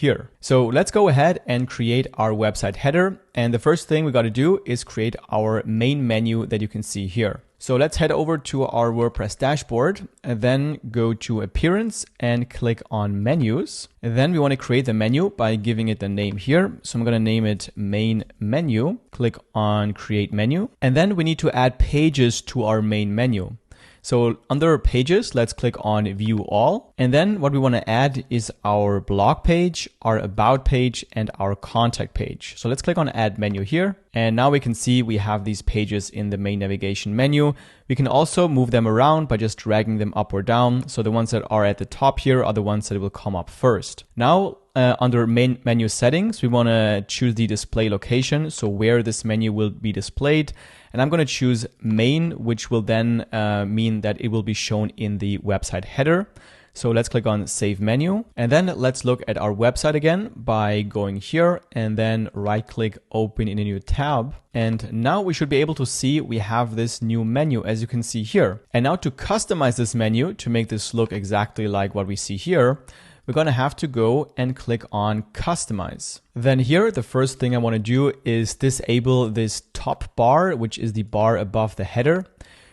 here. So let's go ahead and create our website header. And the first thing we got to do is create our main menu that you can see here. So let's head over to our WordPress dashboard and then go to Appearance and click on Menus. And then we want to create the menu by giving it the name here. So I'm going to name it Main Menu. Click on Create Menu. And then we need to add pages to our main menu. So under Pages, let's click on View All. And then what we want to add is our blog page, our About page, and our contact page. So let's click on Add Menu here. And now we can see we have these pages in the main navigation menu. We can also move them around by just dragging them up or down. So the ones that are at the top here are the ones that will come up first. Now, under main menu settings, we want to choose the display location, so where this menu will be displayed. And I'm going to choose main, which will then mean that it will be shown in the website header. So let's click on Save Menu. And then let's look at our website again by going here and then right click Open in a new tab. And now we should be able to see we have this new menu, as you can see here. And now to customize this menu, to make this look exactly like what we see here, we're going to have to go and click on Customize. Then here, the first thing I want to do is disable this top bar, which is the bar above the header.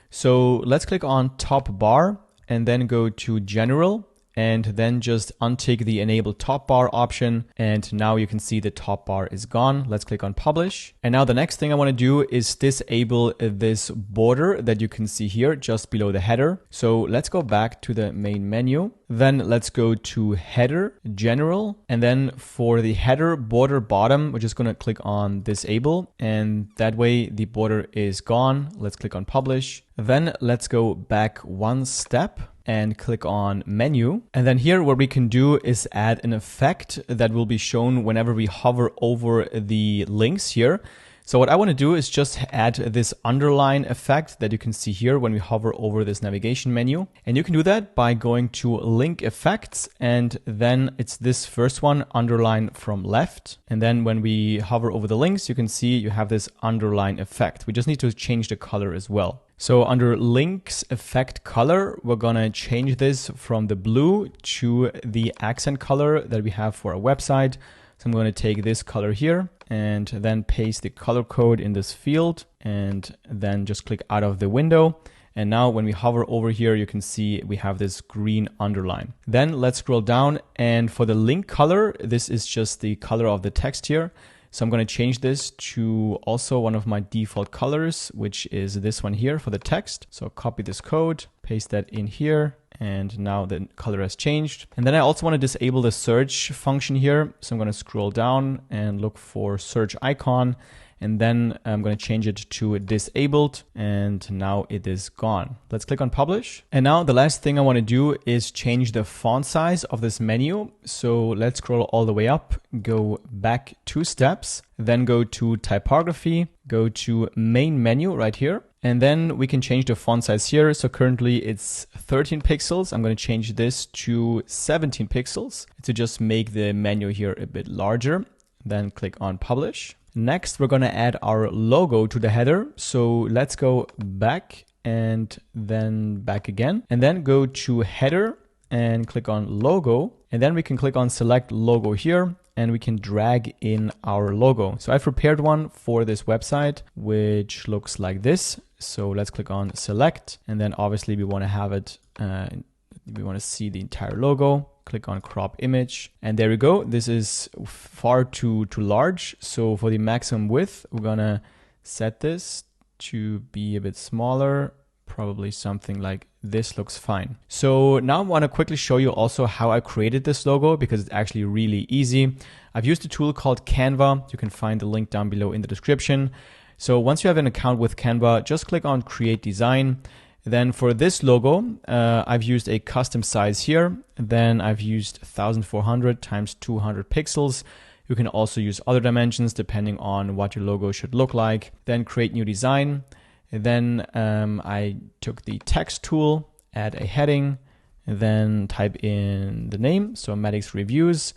So let's click on Top Bar and then go to General and then just untick the Enable Top Bar option. And now you can see the top bar is gone. Let's click on Publish. And now the next thing I want to do is disable this border that you can see here just below the header. So let's go back to the main menu. Then let's go to Header, General, and then for the header border bottom, we're just going to click on Disable, and that way the border is gone. Let's click on Publish. Then let's go back one step and click on Menu. And then here what we can do is add an effect that will be shown whenever we hover over the links here. So what I want to do is just add this underline effect that you can see here when we hover over this navigation menu. And you can do that by going to Link Effects, and then it's this first one, underline from left. And then when we hover over the links, you can see you have this underline effect. We just need to change the color as well. So under Links Effect Color, we're gonna change this from the blue to the accent color that we have for our website. So I'm going to take this color here and then paste the color code in this field and then just click out of the window. And now when we hover over here, you can see we have this green underline. Then let's scroll down, and for the link color, this is just the color of the text here. So I'm going to change this to also one of my default colors, which is this one here for the text. So copy this code, paste that in here, and now the color has changed. And then I also want to disable the search function here. So I'm going to scroll down and look for search icon. And then I'm going to change it to disabled, and now it is gone. Let's click on Publish. And now the last thing I want to do is change the font size of this menu. So let's scroll all the way up, go back 2 steps, then go to Typography, go to Main Menu right here. And then we can change the font size here. So currently it's 13 pixels. I'm going to change this to 17 pixels to just make the menu here a bit larger. Then click on Publish. Next, we're going to add our logo to the header. So let's go back and then back again, and then go to Header and click on Logo. And then we can click on Select Logo here, and we can drag in our logo. So I've prepared one for this website, which looks like this. So let's click on Select, and then obviously we want to have it, we want to see the entire logo. Click on Crop Image, and there we go. This is far too large. So for the maximum width, we're gonna set this to be a bit smaller, probably something like this looks fine. So now I want to quickly show you also how I created this logo, because it's actually really easy. I've used a tool called Canva. You can find the link down below in the description. So once you have an account with Canva, just click on Create Design. Then for this logo, I've used a custom size here. Then I've used 1400 times 200 pixels. You can also use other dimensions depending on what your logo should look like. Then create new design. Then I took the text tool, add a heading, then type in the name, so Maddox Reviews.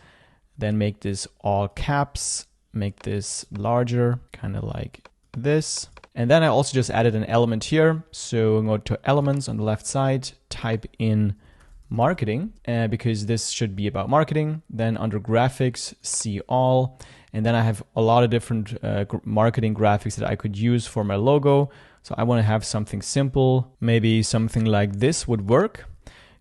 Then make this all caps, make this larger, kind of like this. And then I also just added an element here. So go to Elements on the left side, type in marketing, because this should be about marketing. Then under graphics, see all. And then I have a lot of different marketing graphics that I could use for my logo. So I want to have something simple. Maybe something like this would work.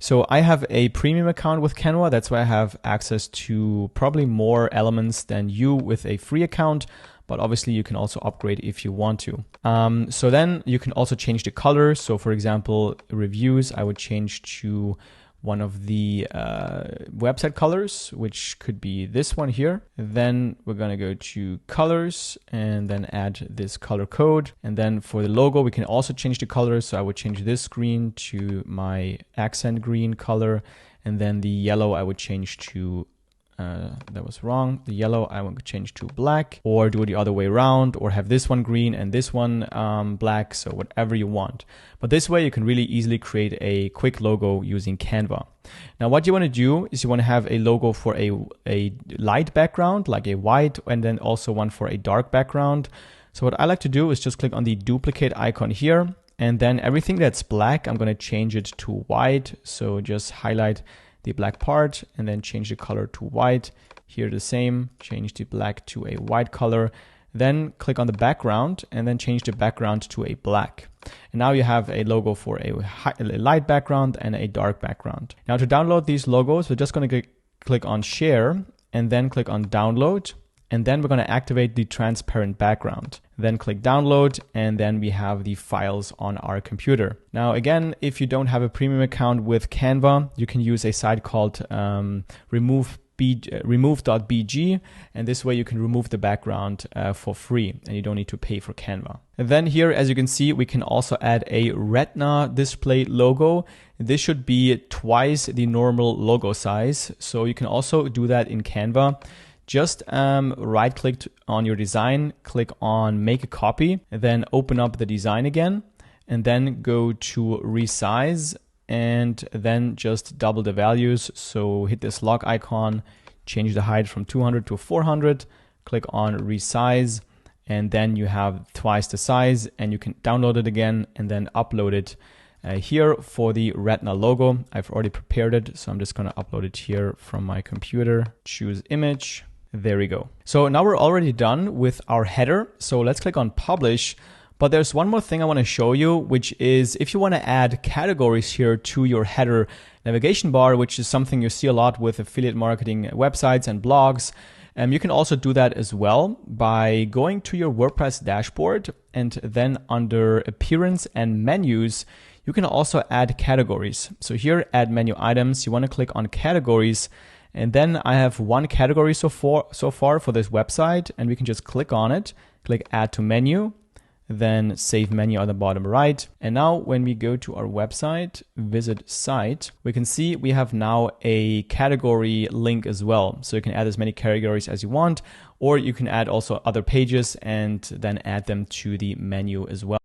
So I have a premium account with Canva. That's why I have access to probably more elements than you with a free account. But obviously you can also upgrade if you want to. So then you can also change the color. So for example, reviews, I would change to one of the website colors, which could be this one here. Then we're gonna go to colors and then add this color code. And then for the logo, we can also change the color. So I would change this green to my accent green color. And then the yellow I would change to that was wrong. The yellow I want to change to black, or do it the other way around, or have this one green and this one black. So whatever you want. But this way you can really easily create a quick logo using Canva. Now what you want to do is you want to have a logo for a light background, like a white, and then also one for a dark background. So what I like to do is just click on the duplicate icon here, and then everything that's black, I'm going to change it to white. So just highlight the black part and then change the color to white. Here the same, change the black to a white color. Then click on the background and then change the background to a black. And now you have a logo for a light background and a dark background. Now to download these logos, we're just going to click on share and then click on download. And then we're going to activate the transparent background. Then click download, and then we have the files on our computer. Now, again, if you don't have a premium account with Canva, you can use a site called remove.bg, and this way you can remove the background for free, and you don't need to pay for Canva. And then here, as you can see, we can also add a retina display logo. This should be twice the normal logo size, so you can also do that in Canva. Just right click on your design, click on make a copy, and then open up the design again, and then go to resize, and then just double the values. So hit this lock icon, change the height from 200 to 400, click on resize, and then you have twice the size, and you can download it again and then upload it here for the retina logo. I've already prepared it, so I'm just going to upload it here from my computer. Choose image. There we go. So now we're already done with our header. So let's click on publish. But there's one more thing I want to show you, which is if you want to add categories here to your header navigation bar, which is something you see a lot with affiliate marketing websites and blogs. You can also do that as well by going to your WordPress dashboard, and then under appearance and menus, you can also add categories. So here, add menu items, you want to click on categories. And then I have one category so far for this website, and we can just click on it, click add to menu, then save menu on the bottom right. And now when we go to our website, visit site, we can see we have now a category link as well. So you can add as many categories as you want, or you can add also other pages and then add them to the menu as well.